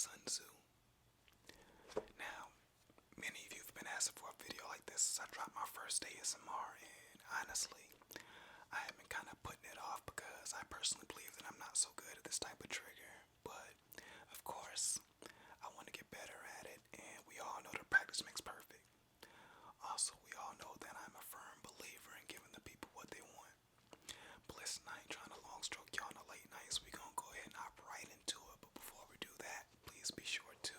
Sun Tzu. Now, many of you have been asking for a video like this since I dropped my first ASMR, and honestly, I have been kind of putting it off because I personally believe that I'm not so good at this type of trigger. But, of course, I want to get better at it, and we all know that practice makes perfect. Also, we all know that I'm a firm believer in giving the people what they want. But listen, I ain't trying to long stroke y'all on the late nights. We gonna go ahead and hop right into it. But before we do that, please be sure to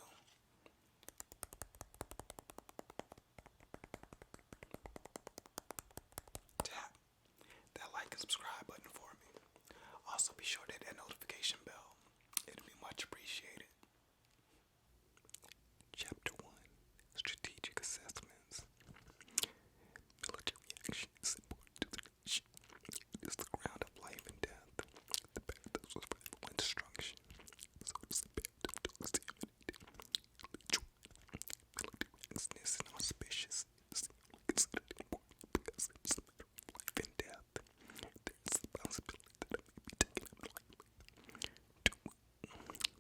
tap that like and subscribe button for me. Also, be sure to hit that notification bell. It'll be much appreciated. Chapter 1: Strategic Assessments. Military action is important to the nation. It is the ground of life and death, the battles of survival and destruction. So it is imperative to examine it. Military action is inauspicious. It is considered important because it is a matter of life and death. There is a possibility that it may be taken up lightly. 2.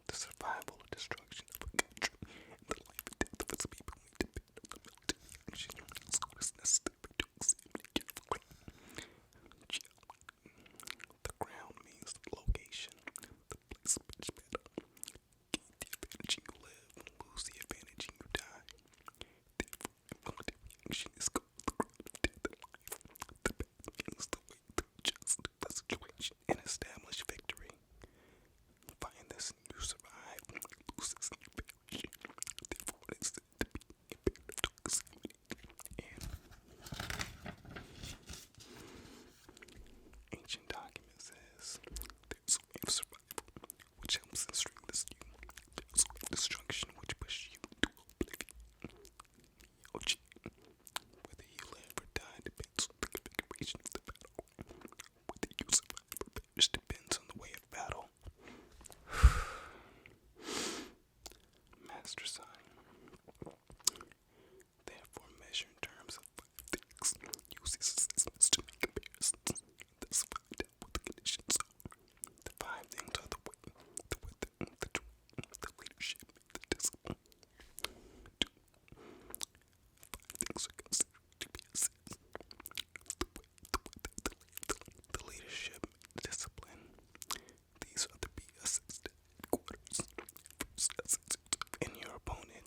The survival or destruction of a country and the life and death of its people may depend on the military action. So it is necessary to examine it carefully. The ground means the location, the place of which battle. Gain the advantage and you live, lose the advantage and you die. Therefore, military action is called the ground of death and life. The battle means the way to adjust to the situation and establish victory. Find this and you survive, lose this and you perish. Therefore, it is said to be imperative to examine it. And ancient document says there's a way of survival which helps and strengthens you. There's a way of destruction which pushes you into oblivion. Whether you live or die depends on the configuration of the battle. Whether you survive or perish depends on the way of battle. Master Sign. Therefore, measure in terms of 5 things. Use these assessments to make comparisons and thus find out what the conditions are. The 5 things are the weight, the weather, the terrain, the leadership, and the discipline. 2. 5 things are considered to be assessed. The weight, the weather, the leadership, and the discipline. These are to be assessed at headquarters. First, assess yourself and your opponent.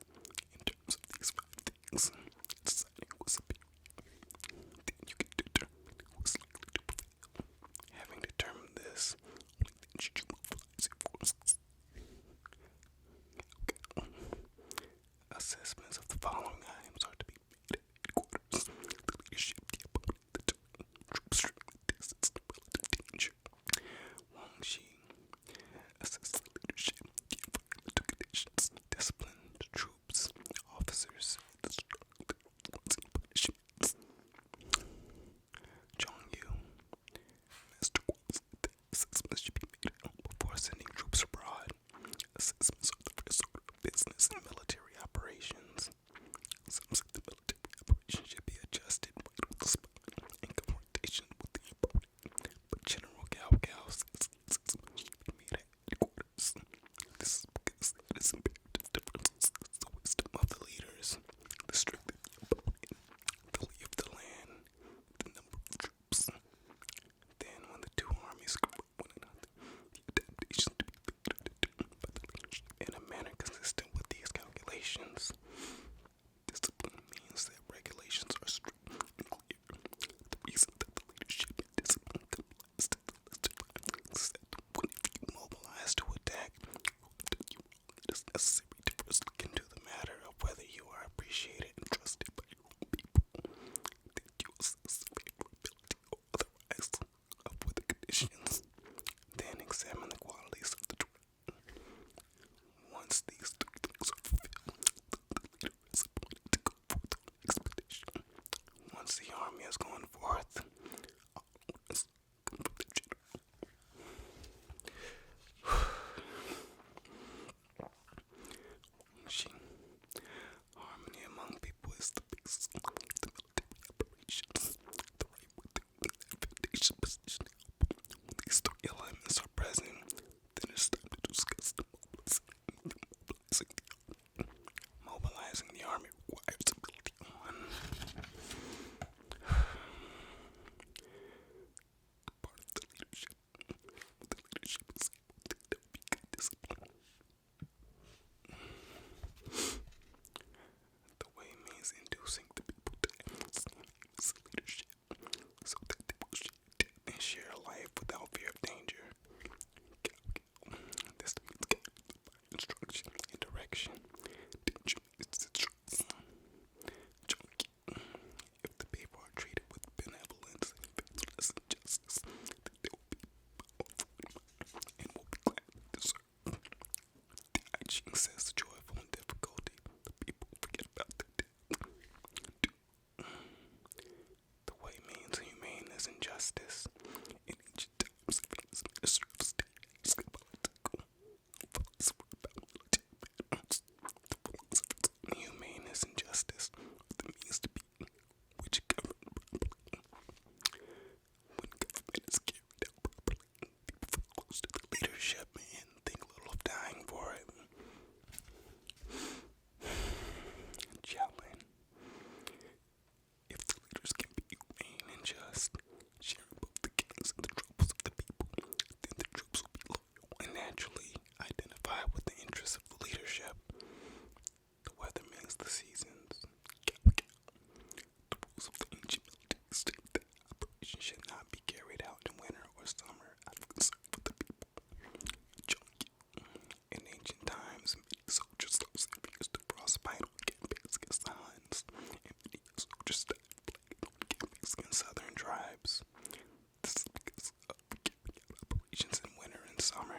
regions in winter and summer.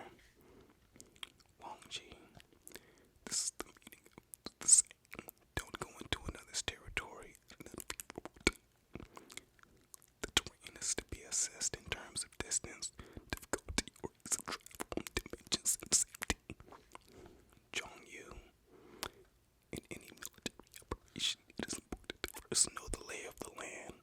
Wangji. This is the meaning of the saying, don't go into another's territory. The terrain is to be assessed in terms of distance, difficulty, or ease of travel, dimensions, and safety. Zhongyu. In any military operation, it is important to first know the lay of the land.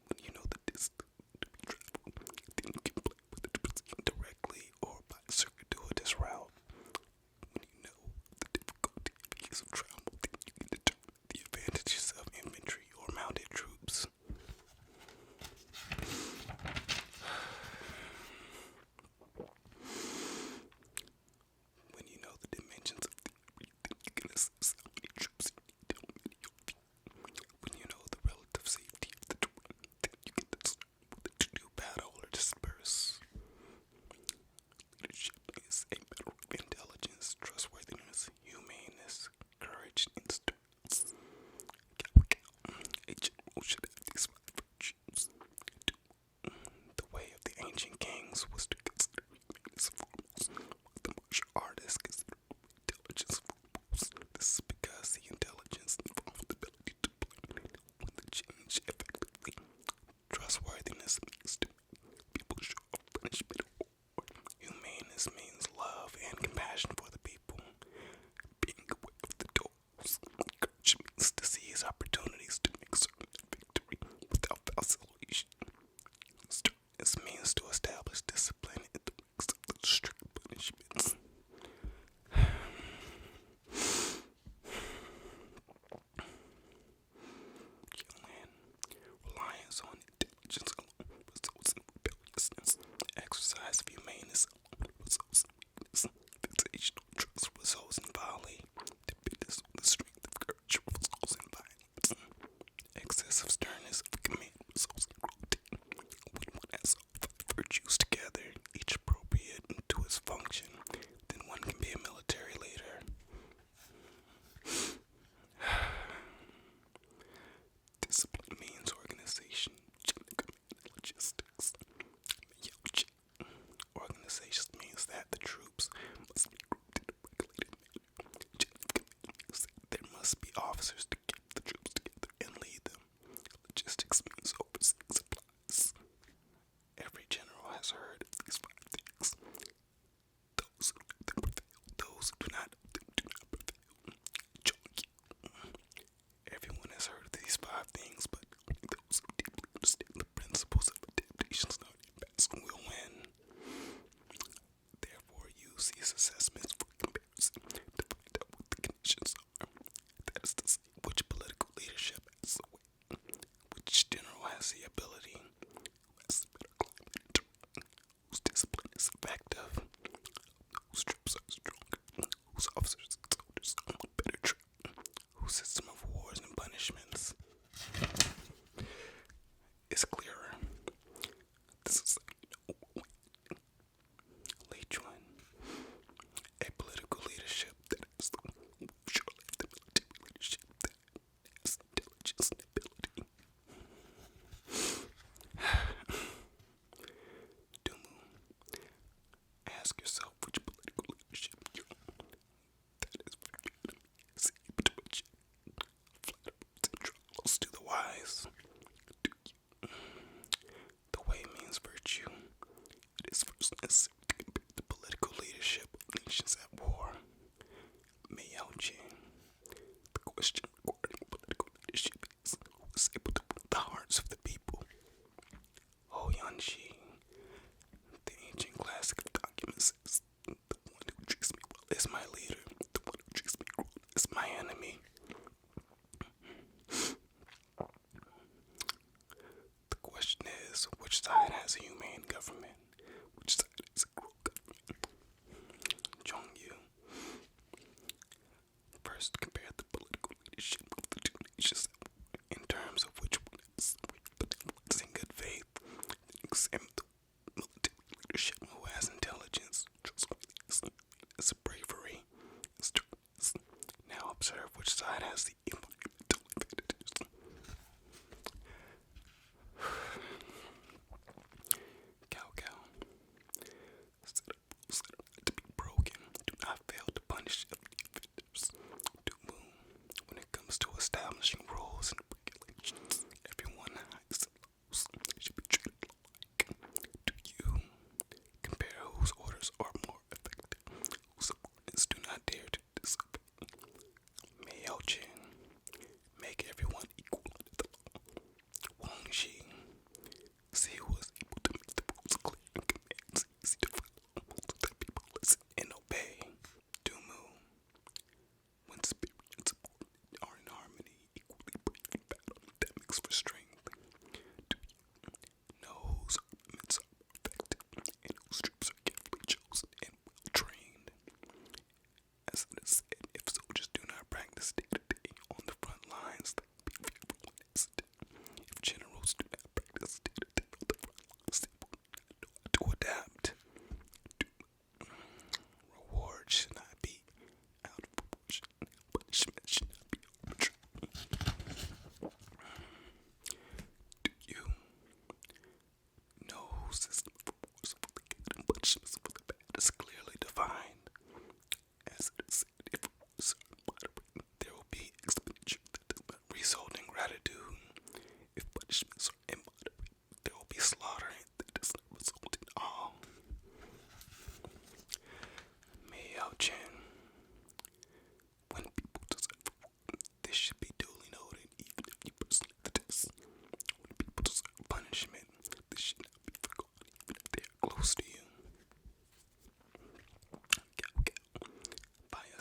When you know the distance to be traveled, then you can play with it indirectly or by circuitous route. When you know the difficulty of ease of travel, then you can determine the advantages of infantry or mounted troops. When you know the dimensions of the area, then you can assess how many troops you need to many of you. When you know the relative safety of the terrain, then you can discern whether to do battle or disperse. Leadership is a matter of intelligence, trustworthiness, humaneness, courage, and endurance. A general should have these 5 virtues. The way of the ancient kings was to consider humaneness foremost, while the martial artist considered intelligence foremost. This is because the intelligence involved the ability to plan when the change effectively. Trustworthiness means to make people show of punishment or reward. Humaneness means love and compassion for the people. Being aware of the tools. Courage means to seize opportunities to make certain victory without vacillation. Sternness means to establish discipline in the ranks of the strict punishments. Youngman, reliance on intelligence alone results in rebelliousness. Exercise of humaneness alone results in weakness. Fixation on trust results in folly. Dependence on the strength of courage results in violence. Excessive sternness of command results in cruelty. When one has all 5 virtues together, each appropriate to its function, then one can be a military leader. Discipline means organization, chain of command, and logistics. Organization means that the troops must be grouped in a regulated manner. Chain of command means that there must be officers to keep the troops together and lead them. Logistics means overseeing supplies. Every general has heard of these 5 things. Those who know them prevail. Those who do not know them do not prevail. Everyone has heard of these 5 things, but only those who deeply understand the principles of adaptation starting fast will win. Therefore, use these assessments for comparison to find out what the conditions are. That is to say, which political leadership has the weight, which general has the ability, who has the better climate and terrain, whose discipline is effective, whose troops are stronger, whose officers and soldiers are better trained, whose system of wars and punishments is clearer. This is Lechuan, a political leadership that is the surely the military leadership that has intelligence and ability. Dumu, ask yourself which political leadership you're on. That is for your enemies, able to reject flatterers and trials to the wise. Do you? The way means virtue. It is first necessary to compare the political leadership of nations at war. Miyaoji. The question regarding political leadership is who is able to win the hearts of the people. Oyanshi. The ancient classic of documents says, the one who treats me well is my leader. The one who treats me cruel is my enemy. The question is, which side has a humane government? Which side has a cruel government? Zhongyu. First, compare the political leadership of the 2 nations in terms of which one has benevolence and good faith. Then examine the military leadership who has intelligence, trustworthiness, bravery, and sternness. Now observe which side has the environmental advantages. Cao Cao.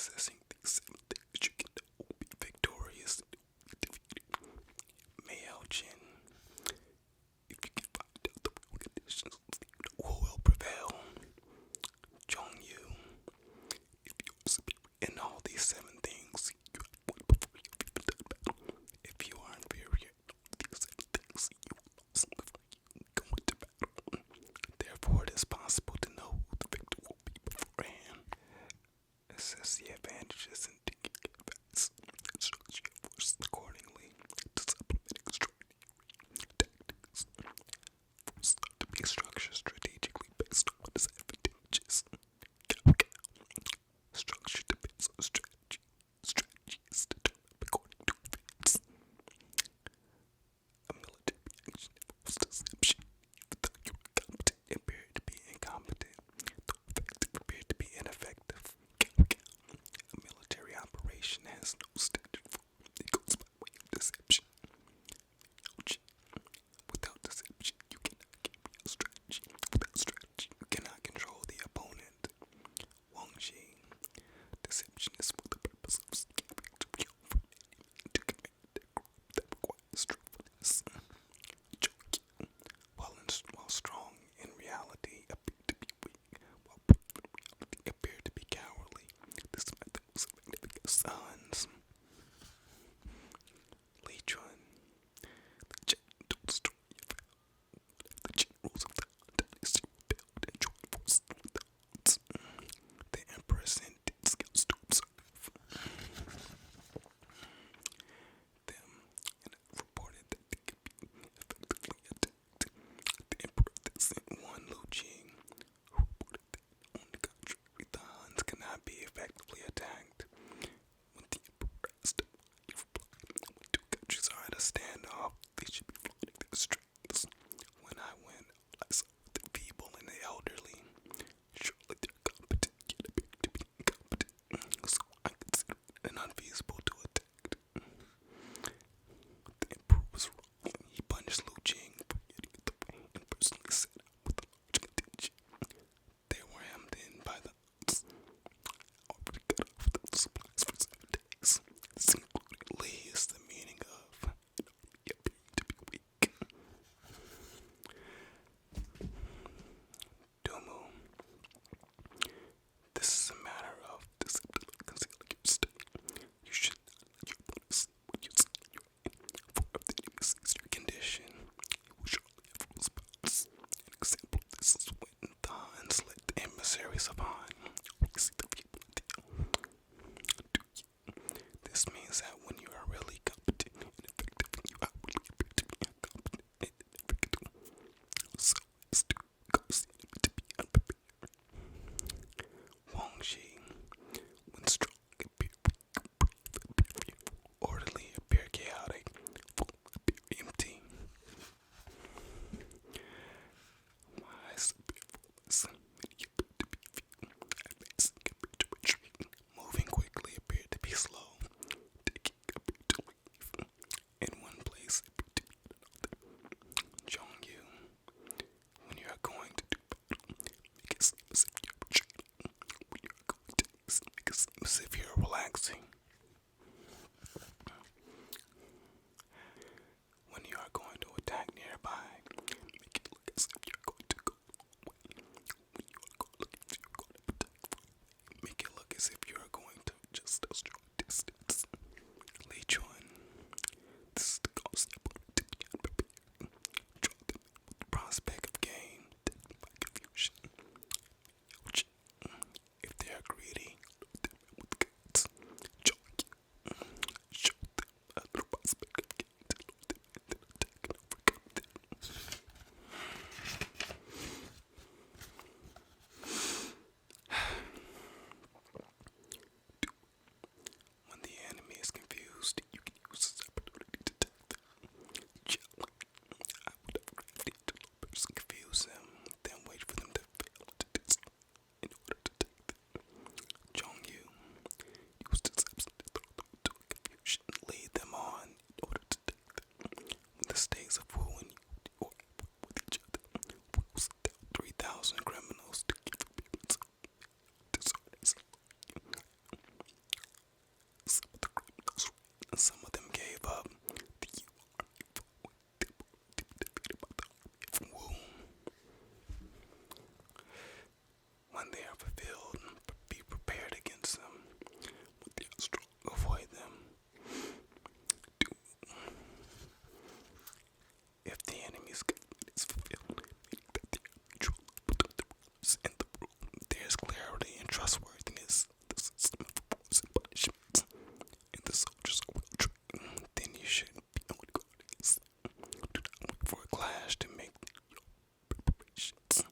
possessing these 7 things, you can be victorious. Male Chin. If you can find out the real conditions, who will prevail? Jong Yu. If you are superior in all these 7 things, you have won before you've even done battle. If you are inferior in all these 7 things, you will lose before you go into battle. Therefore, it is possible to know who the victor will be beforehand. Assess the advantages and advice and structure your forces accordingly to supplement extraordinary tactics. Forces are to be structured strategically based on what is advantageous. Structure depends on strategy. Strategy is determined according to events. A military action involves deception. Even though you are competent, it appears to be incompetent. Though effective, appears to be ineffective. A military operation has no standard form. It goes by way of deception. Without deception, you cannot carry out strategy. Without strategy, you cannot control the opponent. Wang Xi. Deception is for the purpose of seeking victory over an enemy to command a group that requires truthfulness. While strong in reality, appear to be weak, while brave in reality, appear to be cowardly. This method was effective against the Huns. Li Chun. The chain told the story of how the generals of the Han dynasty rebelled and joined forces with the Huns. The emperor sent scouts to observe them and reported that they could be effectively attacked. The emperor then sent one Lu Jing, who reported that on the contrary, the Huns cannot be effectively attacked. When the emperor asked him why, he replied, when 2 countries are at a standoff, they should be floating their strengths. When I went, I saw the feeble and the elderly. Surely they're competent, yet appear to be incompetent. So I consider it unfeasible to attack. The emperor was wrong. He punished Lu Jing for getting in the way and personally set out with a large contingent. They were hemmed in by the Huns, already cut off without supplies for 7 days. This included Li is the meaning of an army appearing to be weak. Dumu. This is a matter of deceptively concealing your state. You should not let your opponent see what you see in your hand, for if the enemy sees your condition, he will surely have a response. An example of this is when the Huns let the emissaries of Han see the people in the This means that when you are really competent and effective, you outwardly appear to be incompetent and ineffective, so as to cause the enemy to be unprepared. Wang Xi. When strong, appear weak, brave, appear fearful, orderly, appear chaotic, full, appear empty. Wise, appear fullness, many appear to be few. ensures clarity and trustworthiness. The system of rewards and punishments, and the soldiers are well trained, then you shouldn't be on guard against them. Do not wait for a clash to make your preparations.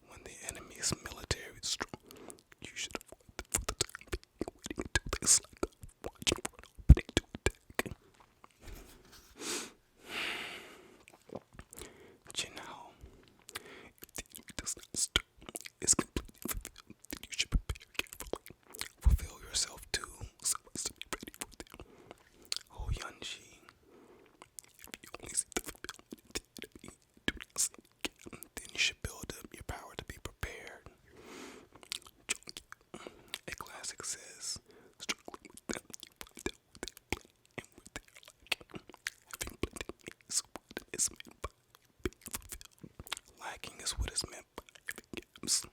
When the enemy's military is strong, you should avoid them for the time being, waiting until they slack off, watching for an opening to attack. Jinhao, if the enemy does not stir, is completely fulfilled, then you should prepare carefully. Fulfill yourself too, so as to be ready for them. Oh Yanji, if you only see the fulfillment of the enemy, do not see it again, then you should build up your power to be prepared. A classic says, struggling with them, you find out what they are playing and what they are lacking. Having plenty means what is meant by being fulfilled. Lacking is what is meant by having gaps.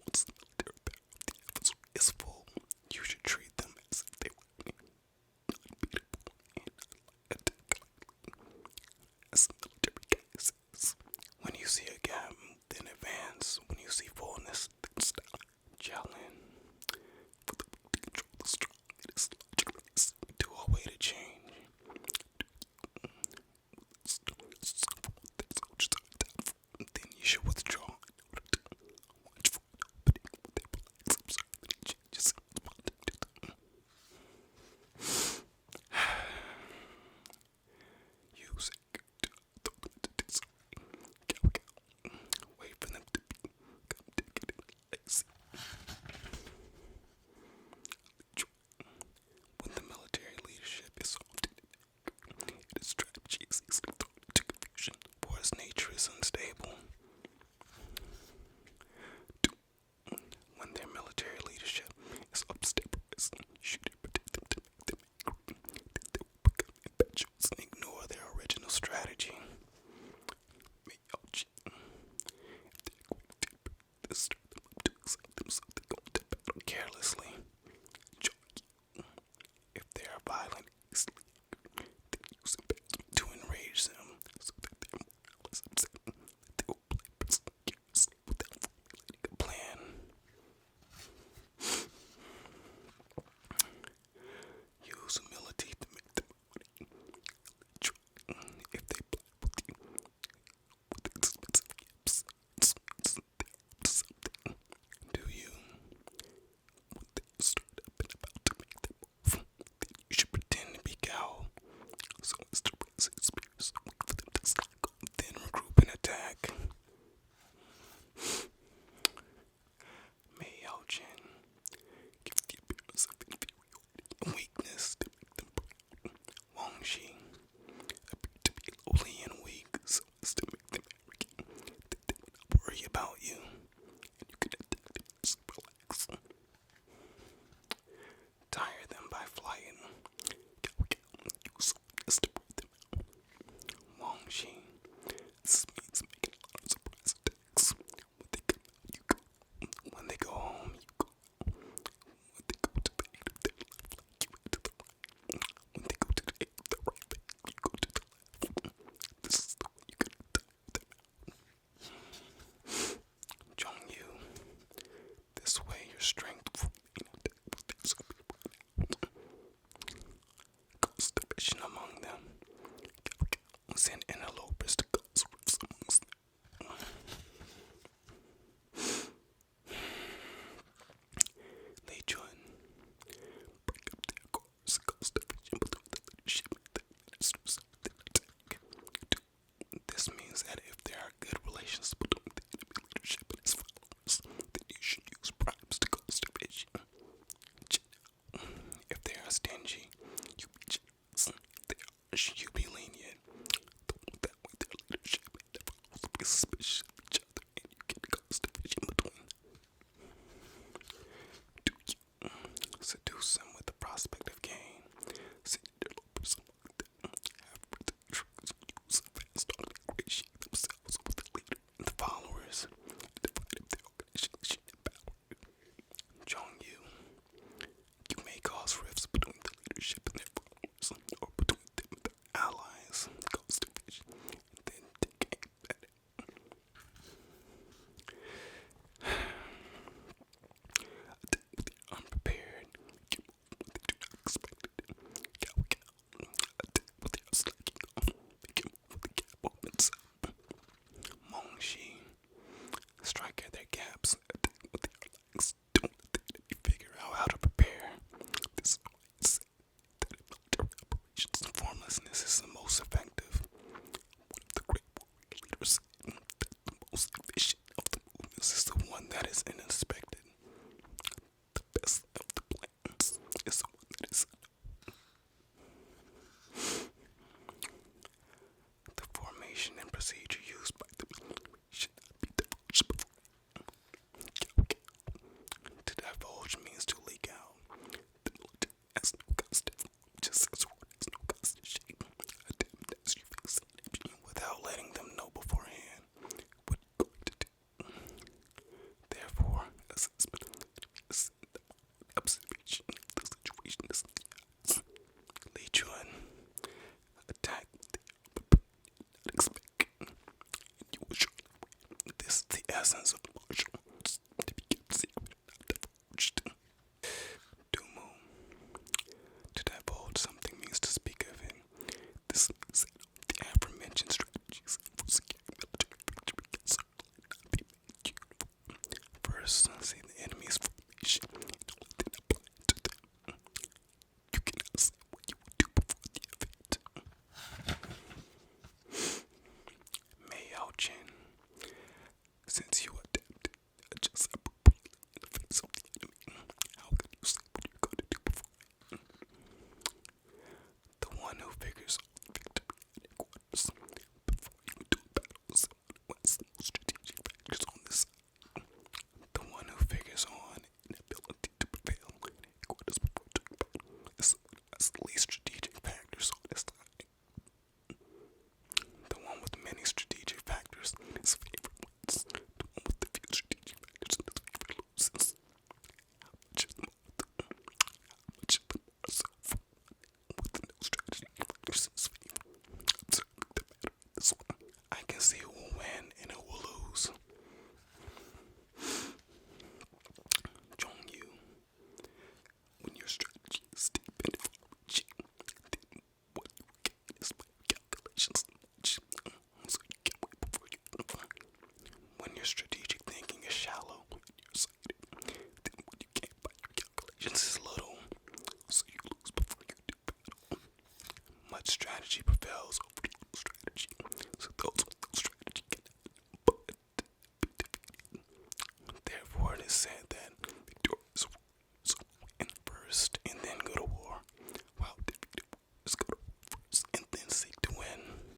Once the military power of the adversary is full, you should treat them as if they were unbeatable and not attack lightly. As the military guy says, when you see a gap, then advance. When you see fullness, then stop. Jalen, for the weak to control the strong, it is logically necessary to a way to change. Then you should withdraw in order to watch for an opening when they relax, observe any changes and responding to them. Use anger to throw them into disarray. Wait for them to become decadent and lazy. When the military leadership is often inaccurate, its strategy is easily thrown into confusion, for its nature is unstable. When their military leadership is obstreperous, shoot and protect them to make them angry. Then they will become impetuous and ignore their original strategy. If they're quick-tempered, then stir them up to excite themselves to go into battle carelessly. If they are violent and easily angered, then use embarrassment to enrage them, so that their morale is upset, that they will play carelessly without formulating a plan. Use humility to make them money. If they play with you with expensive gifts, it means they're up to something. Do you? When they are stirred up and about to make their move, then you should pretend to be cowed, so as to raise their spirits, wait for them to slack off, then regroup and attack. Mei Yaojin, give the appearance of inferiority and weakness to make them proud. Wang Xi, appear to be lowly and weak, so as to make them arrogant, that they will not worry about you, and you can attack them and relax. Tire them by flying. Use swiftness to wear them out. Wang Xi, this means making a lot of surprise attacks. When they go home, you go. When they go to the aid of their left flank, you head to the right. When they go to the aid of their right flank, you go to the left. This is the way you can tire them out. Zhongyu, this way your strength will remain intact with their superior out. Cause division among them. Send interlopers to cause rifts amongst them. Lei Chun, break up their course, cause division between the leadership and the ministers of the attack. This means that if there are good relations between the enemy leadership and its followers, then you should use bribes to cause division. If they are stingy, you be generous. If they are harsh, you be lenient. That way their leadership and their followers will be suspicious of each other, and you can cause division between. Do you seduce them with the prospect of gain? Send interlopers among them. Have written truths, use a fast talk to ingratiate themselves with the leader and the followers. Divide up their organization and power. Zhongyu, you may cause rifts between the leadership and their followers, or between them and their best of the plan is the one that is the formation and procedure used by the military should not be divulged before. Okay. To divulge means to leak out. The military has no constant form, just as war has no constant shape. Adapt as you fix it without letting them know beforehand what you're going to do. Therefore, assessment is the observation of the situation is lead you an attack that you not expect, and you will surely win. This is the essence of martial arts, to be kept secret and not divulged. Dumu. To divulge something means to speak of it. This means that the aforementioned strategies for securing military victory can certainly not be made uniform. First, see the enemy's formation and only then apply it to them. You cannot say what you will do before the event. Mei Yao Chen. Since you adapted, adjust appropriately in the face of the enemy, how can you say what you're going to do before? The one who figures out the victory at headquarters before you do battle is someone who has the most strategic factors on this side. The one who figures on an ability to prevail at headquarters before doing battle is someone who has the least strategic factors on this side. The one with many strategic factors is favorite wins. The one with the few strategic factors is favorite loses. How much of them how much of them are so full with no strategy factors is favor? Observing the matter in this one, I can see who will win and who will lose. Zhong Yu, when your strategy is deep and far-reaching, then what you gain is by calculations much, so you can win before you confirm. When your strategic thinking is shallow and nearsighted, then what you gain by your calculations is little, so you lose before you do battle. Much strategy prevails over little strategy, so those with no strategy cannot but be defeated. Therefore, it is said that